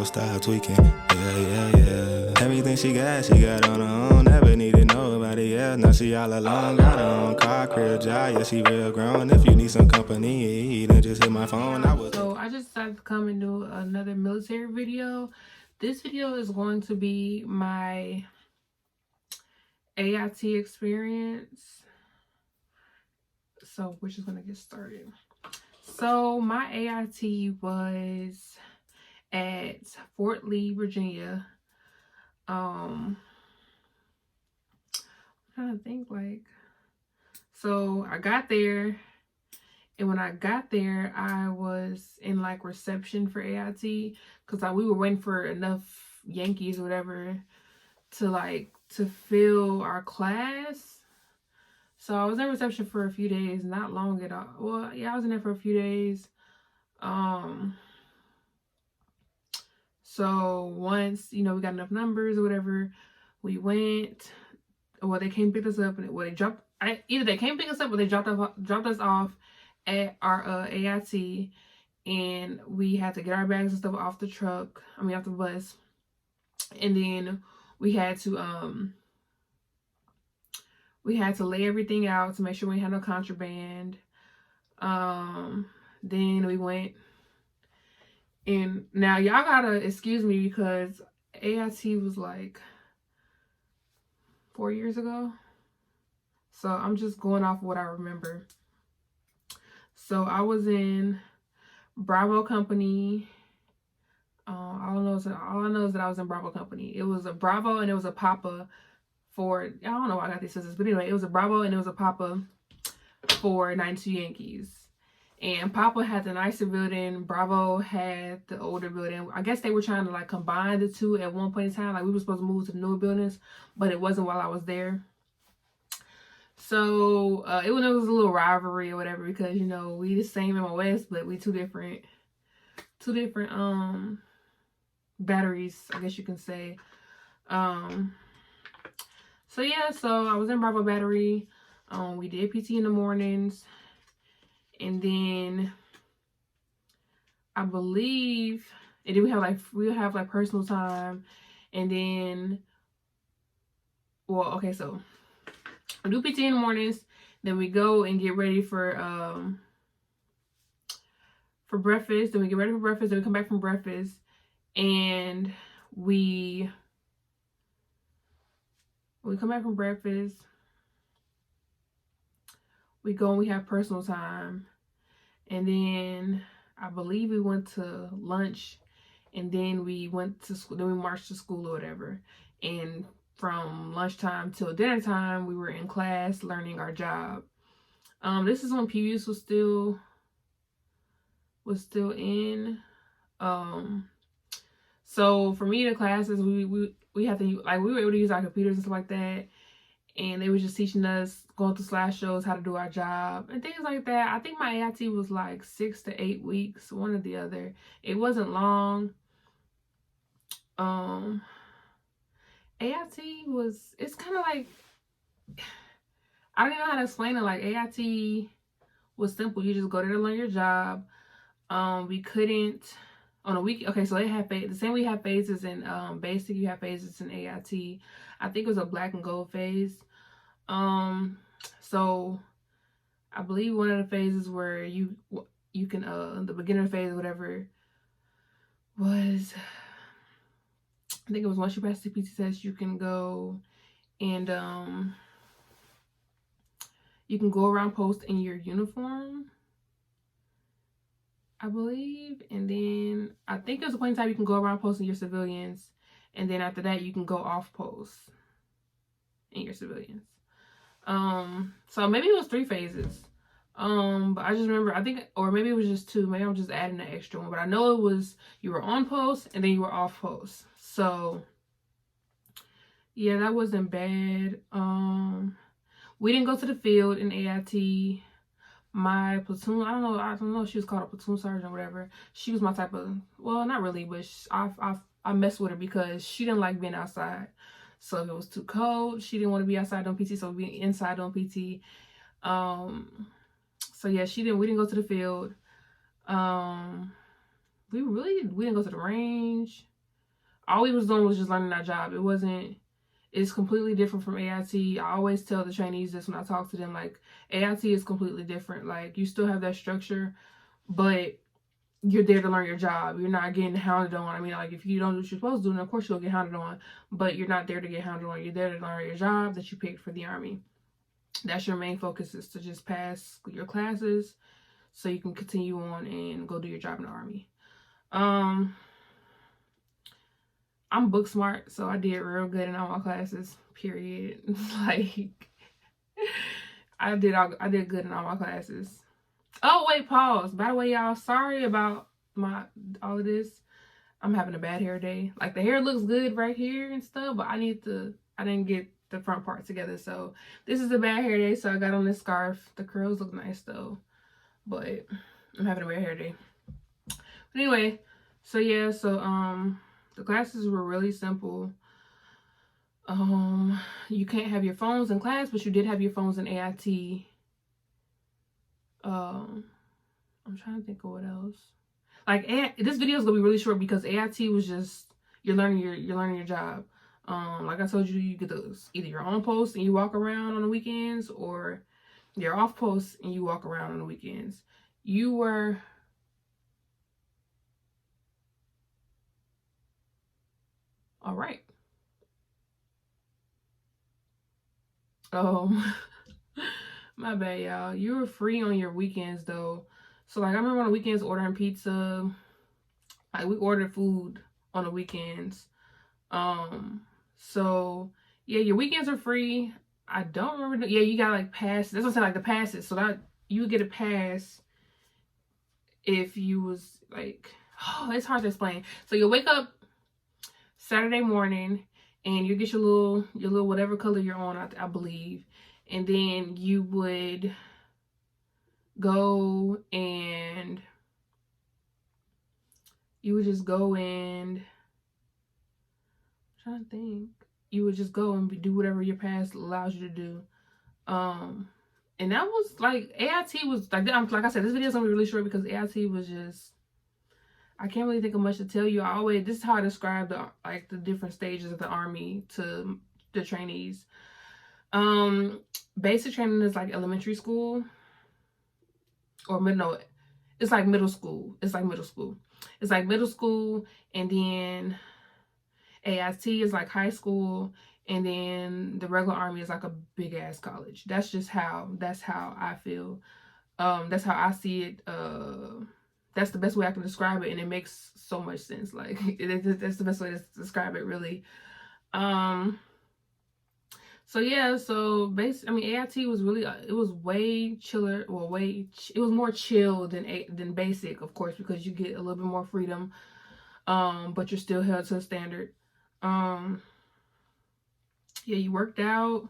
so style tweaking. Yeah. Everything she got on her own. Never needed nobody else. Now she all alone. Got her own car, crib, job. Yeah, she real grown. If you need some company, then just hit my phone. So I just decided to come and do another military video. This video is going to be my AIT experience. So we're just gonna get started. So my AIT was at Fort Lee, Virginia. I'm trying to think, like, so I got there, and when I got there, I was in like reception for AIT because we were waiting for enough Yankees or whatever to fill our class. So I was in reception for a few days, not long at all. Well, yeah, I was in there for a few days. So once, we got enough numbers or whatever, we went. Well, they came pick us up, and either they came pick us up or they dropped us off at our AIT, and we had to get our bags and stuff off the bus, and then we had to lay everything out to make sure we had no contraband. Then we went, and now y'all gotta excuse me because AIT was like 4 years ago, so I'm just going off what I remember. So I was in Bravo Company. All I know is that I was in Bravo Company. It was a Bravo and it was a Papa for, I don't know why I got these scissors, but anyway, it was a Bravo and it was a Papa for 92 Yankees. And Papa had the nicer building, Bravo had the older building. I guess they were trying to like combine the two at one point in time. Like we were supposed to move to the newer buildings, but it wasn't while I was there. So it was a little rivalry or whatever because we the same MOS, but we two different batteries, I guess you can say. So yeah, so I was in Bravo Battery. We did PT in the mornings, and then I believe, and then we'll have like personal time, and then, well, okay, so we do PT in the mornings, then we go and get ready for breakfast. Then we get ready for breakfast. Then we come back from breakfast, and we come back from breakfast. We go and we have personal time, and then I believe we went to lunch, and then we went to school. Then we marched to school or whatever, and from lunchtime till dinner time, we were in class learning our job. This is when PBS was still in. So for me, the classes we had to, like, we were able to use our computers and stuff like that, and they were just teaching us, going through slideshows, how to do our job and things like that. I think my AIT was like 6 to 8 weeks, one or the other. It wasn't long. AIT was, it's kind of like, I don't even know how to explain it. Like, AIT was simple. You just go there to learn your job. We couldn't, on a week, okay, so they have the same way you have phases in basic, you have phases in AIT. I think it was a black and gold phase. So I believe one of the phases where you can, the beginner phase or whatever was, I think it was once you pass the PT test, you can go and you can go around post in your uniform, I believe. And then I think there's a point in time you can go around posting your civilians, and then after that you can go off post in your civilians. So maybe it was 3 phases. But I just remember, I think, or maybe it was just 2. Maybe I'm just adding an extra one. But I know it was, you were on post and then you were off post. So yeah, that wasn't bad. We didn't go to the field in AIT. My platoon, I don't know if she was called a platoon sergeant or whatever. She was my type of, well, not really, but I messed with her because she didn't like being outside. So if it was too cold, she didn't want to be outside on PT, so being inside on PT. So yeah, we didn't go to the field. We didn't go to the range. all we was doing was just learning our job. It's completely different from AIT. I always tell the trainees this when I talk to them, like, AIT is completely different. Like, you still have that structure, but you're there to learn your job. You're not getting hounded on. I mean, like, if you don't do what you're supposed to do, then of course you'll get hounded on, but you're not there to get hounded on. You're there to learn your job that you picked for the Army. That's your main focus, is to just pass your classes so you can continue on and go do your job in the Army. I'm book smart, so I did real good in all my classes, period. Like, I did good in all my classes. Oh, wait, pause. By the way, y'all, sorry about all of this. I'm having a bad hair day. Like, the hair looks good right here and stuff, but I didn't get the front part together. So this is a bad hair day, so I got on this scarf. The curls look nice though, but I'm having a bad hair day. But anyway, so yeah, the classes were really simple. You can't have your phones in class, but you did have your phones in AIT. I'm trying to think of what else. Like, this video is gonna be really short because AIT was just you're learning your job. Like I told you, you get those either you're on post and you walk around on the weekends, or you're off post and you walk around on the weekends. You were all right. My bad, y'all. You were free on your weekends though. So like, I remember on the weekends ordering pizza. Like, we ordered food on the weekends. So yeah, your weekends are free. I don't remember. Yeah, you got like passes. That's what I'm saying, like the passes. So that you get a pass if you was like, oh, it's hard to explain. So you'll wake up Saturday morning and you get your little whatever color you're on, I believe, and then you would go and you would just go and I'm trying to think. You would just go and do whatever your pass allows you to do. And that was like, AIT was like I said, this video is gonna be really short because AIT was just, I can't really think of much to tell you. This is how I describe the different stages of the Army to the trainees. Basic training is like elementary school, or it's like middle school. It's like middle school, and then AIT is like high school, and then the regular Army is like a big ass college. That's how I feel. That's how I see it. That's the best way I can describe it, and it makes so much sense. Like, that's the best way to describe it, really. So yeah, AIT was really, it was way chiller, or it was more chill than basic, of course, because you get a little bit more freedom, but you're still held to a standard. Yeah, you worked out.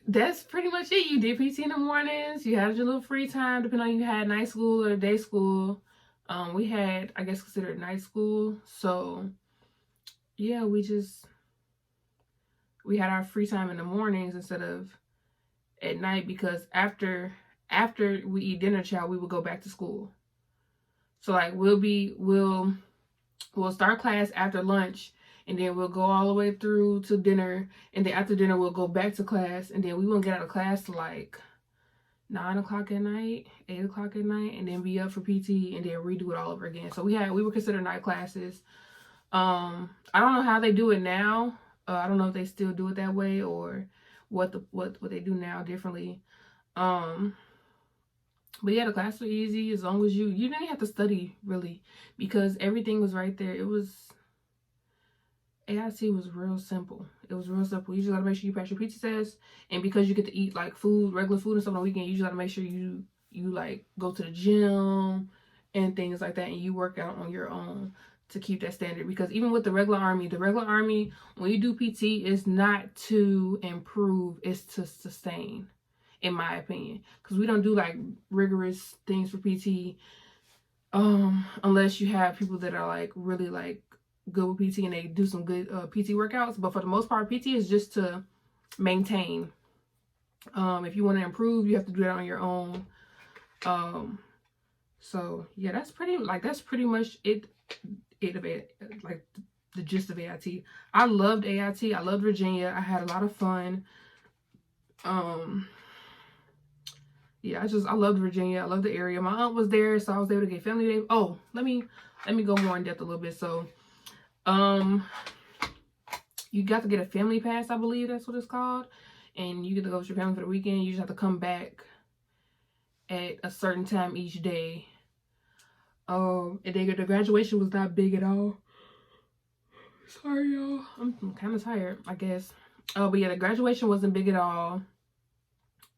That's pretty much it. You did PT in the mornings. You had your little free time, depending on if you had night school or day school. We had, I guess, considered night school. So yeah, we had our free time in the mornings instead of at night, because after we eat dinner, child, we would go back to school. So like, we'll start class after lunch, and then we'll go all the way through to dinner, and then after dinner we'll go back to class, and then we won't get out of class till like 9 o'clock at night, 8 o'clock at night, and then be up for PT, and then redo it all over again. So we were considered night classes. I don't know how they do it now. I don't know if they still do it that way, or what they do now differently. But yeah, the classes were easy as long as you didn't have to study, really, because everything was right there. AIT was real simple. It was real simple. You just gotta make sure you pass your PT test, and because you get to eat like regular food and stuff on the weekend, you just gotta make sure you like go to the gym and things like that, and you work out on your own to keep that standard. Because even with the regular Army, when you do PT, it's not to improve, it's to sustain, in my opinion, because we don't do like rigorous things for PT, unless you have people that are like really like good with PT and they do some good PT workouts. But for the most part, PT is just to maintain. If you want to improve, you have to do that on your own. So yeah, that's pretty much it of it, like the gist of AIT. I loved AIT. I loved Virginia. I had a lot of fun. Yeah, I loved Virginia. I loved the area. My aunt was there, so I was able to get family day. Oh, let me go more in depth a little bit. So, you got to get a family pass, I believe that's what it's called, and you get to go with your family for the weekend. You just have to come back at a certain time each day. And then the graduation was not big at all. Sorry, y'all. I'm kind of tired, I guess. But yeah, the graduation wasn't big at all.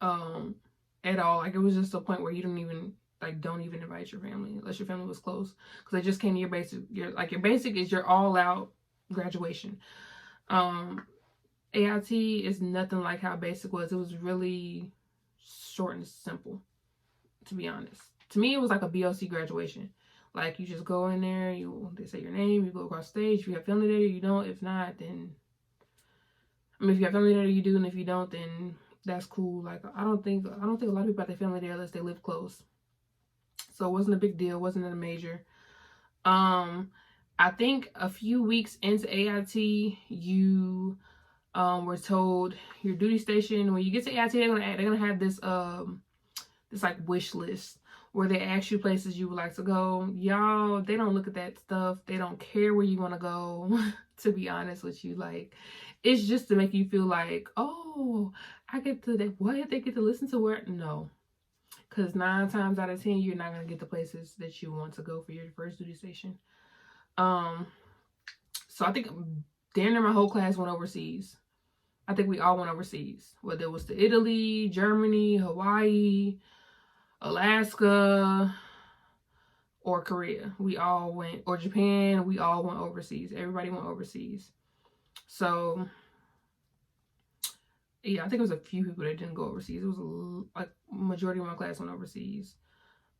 Like it was just a point where you don't even invite your family unless your family was close, because they just came to your basic. Your basic is your all out graduation. AIT is nothing like how basic was. It was really short and simple, to be honest. To me, it was like a BLC graduation. Like, you just go in there, they say your name, you go across stage. If you have family there, you don't. If not, then if you have family there, you do, and if you don't, then that's cool. Like, I don't think a lot of people have their family there unless they live close. So it wasn't a big deal. It wasn't a major. I think a few weeks into AIT, you were told your duty station. When you get to AIT, they're gonna have this this like wish list where they ask you places you would like to go. Y'all, they don't look at that stuff. They don't care where you want to go. To be honest with you, like, it's just to make you feel like, oh, I get to what they get to listen to where. No, because 9 times out of 10 you're not gonna get the places that you want to go for your first duty station. So I think damn near my whole class went overseas. I think we all went overseas, whether it was to Italy, Germany, Hawaii, Alaska, or Korea. We all went, or Japan. We all went overseas. Everybody went overseas. So yeah, I think it was a few people that didn't go overseas. It was like majority of my class went overseas.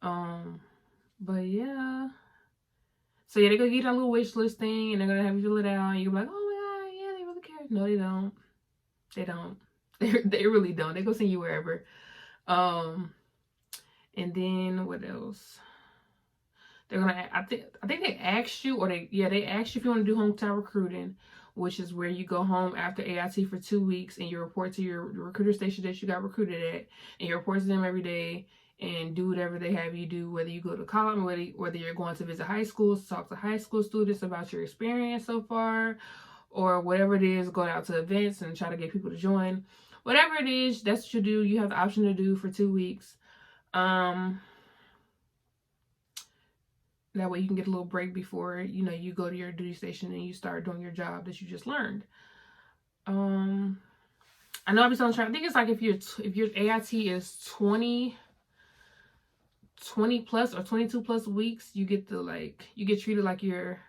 But yeah. So yeah, they're gonna get you a little wish list thing, and they're gonna have you fill it out, and you're like, oh my god, yeah, they really care. No, they don't. They don't. They really don't. They go send you wherever. And then what else? They're gonna. I think they asked you, or they asked you if you want to do hometown recruiting, which is where you go home after AIT for 2 weeks and you report to your recruiter station that you got recruited at, and you report to them every day and do whatever they have you do, whether you go to college, whether you're going to visit high schools, talk to high school students about your experience so far, or whatever it is, go out to events and try to get people to join. Whatever it is, that's what you do. You have the option to do for 2 weeks. That way you can get a little break before, you go to your duty station and you start doing your job that you just learned. I know I'll be telling you, I think it's like if your AIT is 20 plus or 22 plus weeks, you get treated like your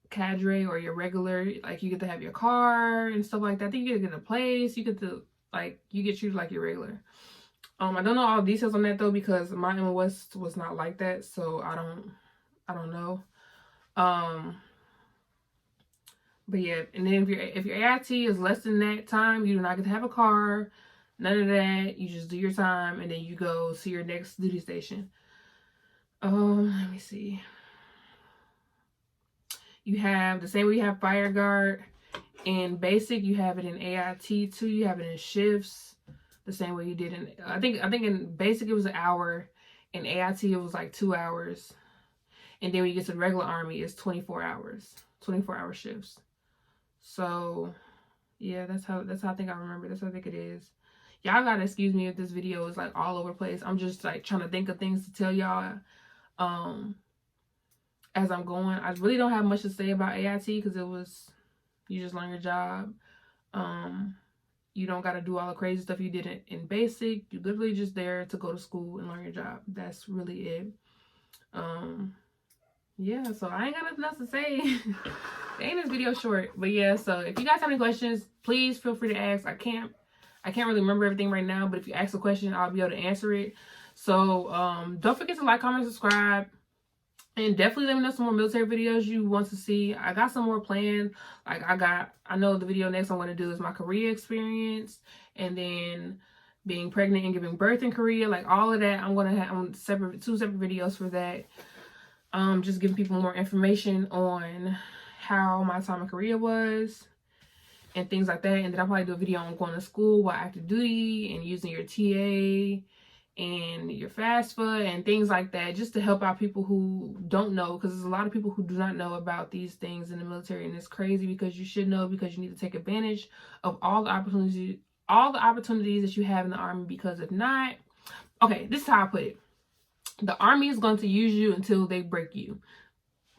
cadre or your regular, like you get to have your car and stuff like that. I think you get to get a place. You get treated like your regular. I don't know all the details on that though, because my MOS was not like that, so I don't know. But yeah, and then if your AIT is less than that time, you do not get to have a car, none of that. You just do your time and then you go to your next duty station. Let me see. You have the same way you have fire guard. In basic, you have it in AIT too. You have it in shifts. The same way you did in, I think in basic it was an hour. In AIT it was like 2 hours. And then when you get to the regular Army, it's 24 hours. 24-hour shifts. So yeah, that's how I think I remember. That's how I think it is. Y'all gotta excuse me if this video is like all over the place. I'm just like trying to think of things to tell y'all as I'm going. I really don't have much to say about AIT because you just learn your job. You don't got to do all the crazy stuff you did in basic. You're literally just there to go to school and learn your job. That's really it. Yeah, so I ain't got nothing else to say. Ain't this video short, but yeah, so if you guys have any questions, please feel free to ask. I can't really remember everything right now, but if you ask a question, I'll be able to answer it. So don't forget to like, comment, subscribe. And definitely let me know some more military videos you want to see. I got some more planned. Like I know the video next I'm going to do is my Korea experience. And then being pregnant and giving birth in Korea, like all of that. I'm gonna have two separate videos for that. Just giving people more information on how my time in Korea was and things like that. And then I'll probably do a video on going to school while active duty and using your TA and your FAFSA and things like that, just to help out people who don't know, because there's a lot of people who do not know about these things in the military, and it's crazy because you should know, because you need to take advantage of all the opportunities that you have in the Army, because if not, okay, this is how I put it. The Army is going to use you until they break you.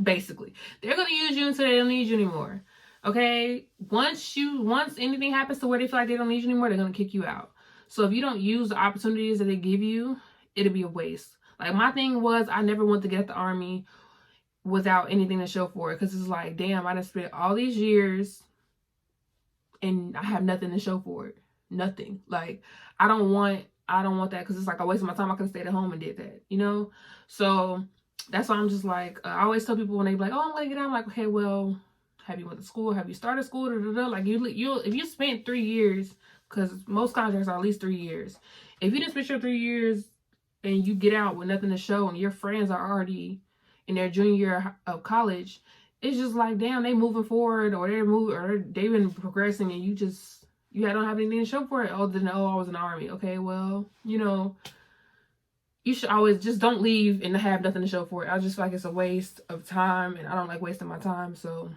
Basically, they're going to use you until they don't need you anymore. Okay, once anything happens to where they feel like they don't need you anymore, they're going to kick you out. So if you don't use the opportunities that they give you, it'll be a waste. Like, my thing was, I never wanted to get at the Army without anything to show for it, because it's like, damn, I done spent all these years and I have nothing to show for it. Nothing. Like, I don't want that, because it's like I wasted my time. I could have stayed at home and did that, you know? So that's why I'm just like, I always tell people when they be like, oh, I'm gonna get out, I'm like, okay, well, have you went to school? Have you started school? Like, you if you spent 3 years, because most contracts are at least 3 years. If you didn't spend your 3 years and you get out with nothing to show, and your friends are already in their junior year of college, it's just like, damn, they moving forward, or they've been progressing, and you don't have anything to show for it. Oh, then, I was in the Army. Okay, well, you know, you should always just don't leave and have nothing to show for it. I just feel like it's a waste of time, and I don't like wasting my time. So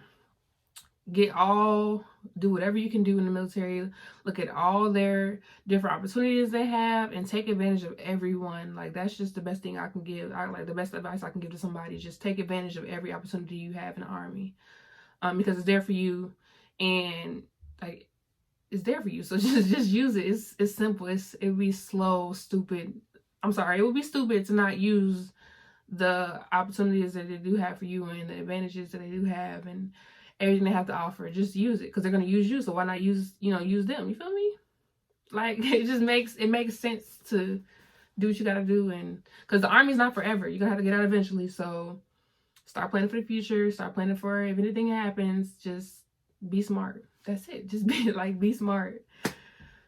do whatever you can do in the military. Look at all their different opportunities they have and take advantage of everyone. Like, that's just the best thing I can give. The best advice I can give to somebody. Just take advantage of every opportunity you have in the Army, because it's there for you, and like, it's there for you. So just use it. It's simple. It'd be slow, stupid. I'm sorry, it would be stupid to not use the opportunities that they do have for you and the advantages that they do have and everything they have to offer. Just use it, because they're going to use you. So why not use them? You feel me? Like, it makes sense to do what you got to do. And because the Army's not forever, you're going to have to get out eventually. So start planning for the future. Start planning for if anything happens, just be smart. That's it. Just be smart.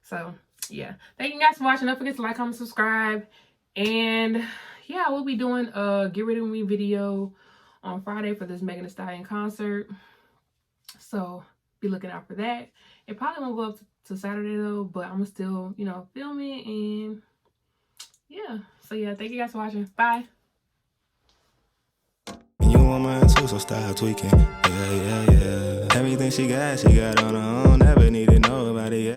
So yeah, thank you guys for watching. Don't forget to like, comment, subscribe, and yeah, we'll be doing a get rid of me video on Friday for this Megan Thee Stallion concert. So be looking out for that. It probably won't go up to Saturday though, but I'm gonna still, film it, and yeah. So yeah, thank you guys for watching. Bye. You want mine too, so stop tweaking. Yeah. Everything she got on her own. Never need to know about it. Yeah.